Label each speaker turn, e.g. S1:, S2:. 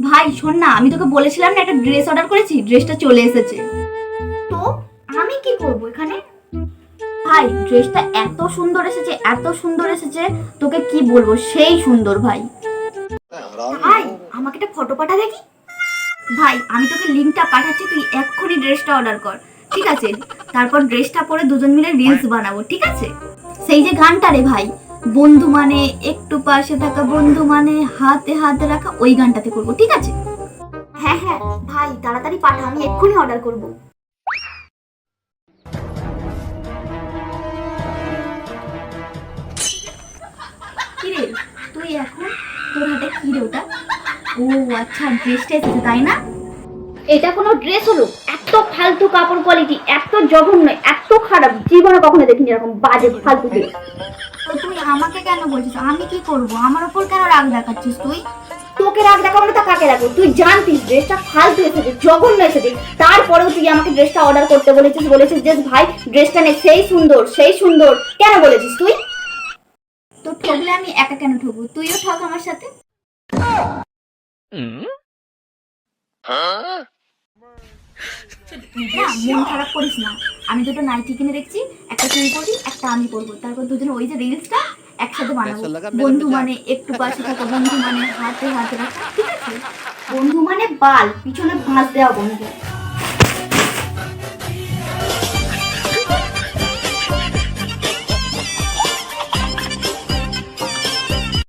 S1: ভাই শোন না, আমি তোকে বলেছিলাম না একটা ড্রেস অর্ডার করেছি, ড্রেসটা চলে এসেছে। তো আমি কি করব এখানে? ভাই ড্রেসটা এত সুন্দর এসেছে, এত সুন্দর এসেছে, তোকে কি বলবো, সেই সুন্দর ভাই। ভাই আমাকে একটা ফটো পাঠা দেখি। ভাই আমি তোকে লিংকটা পাঠাচ্ছি, তুই এক্ষুনি ড্রেসটা অর্ডার কর, ঠিক আছে? তারপর ড্রেসটা পরে দুজন মিলে রিলস বানাবো, ঠিক আছে? সেই যে গানটা রে ভাই, বন্ধু মানে একটু পাশে থাকা, বন্ধু মানে হাতে হাতে রাখা, ওই গানটাতে করবো, ঠিক আছে? হ্যাঁ হ্যাঁ ভাই তাড়াতাড়ি পাঠা, আমি এক্ষুনি অর্ডার করবো। কিরে তুই এখন, তোর হাতে কি রে ওটা? ও আচ্ছা, ড্রেসটা এসেছে তাই না? এটা কোনো ড্রেস হলো? এত ফালতু কাপড় কোয়ালিটি, এত জঘন্য, এত খারাপ, জীবনে কখনো দেখিনি এরকম বাজে ফালতু ড্রেস। তো তুই আমাকে কেন বলছিস? আমি কি করব? আমার উপর কেন রাগ দেখাচ্ছিস তুই? তোকে রাগ দেখাবো না তো কাকে রাখবো? তুই জানতিস ড্রেসটা ফালতু এসেছে, জঘন্য এসেছে, তারপরেও তুই আমাকে ড্রেসটা অর্ডার করতে বলেছিস যে ভাই ড্রেসটা নে, সেই সুন্দর সেই সুন্দর, কেন বলেছিস তুই? তো ঠকলে আমি একা কেন ঠকবো? তুইও ঠক আমার সাথে। না মন খারাপ করিস না, আমি দুটো নাইটি কিনে দেখছি, একটা তুই পরবি একটা আমি পরবো, তারপর দুজনে ওই যে রিলসটা একসাথে বানাবো। বন্ধু মানে একটু পাশে থাকা, বন্ধু মানে হাতে হাতে রাখা, ঠিক আছে? বন্ধু মানে বাল পিছনে ভাঁজ দেওয়া বন্ধু।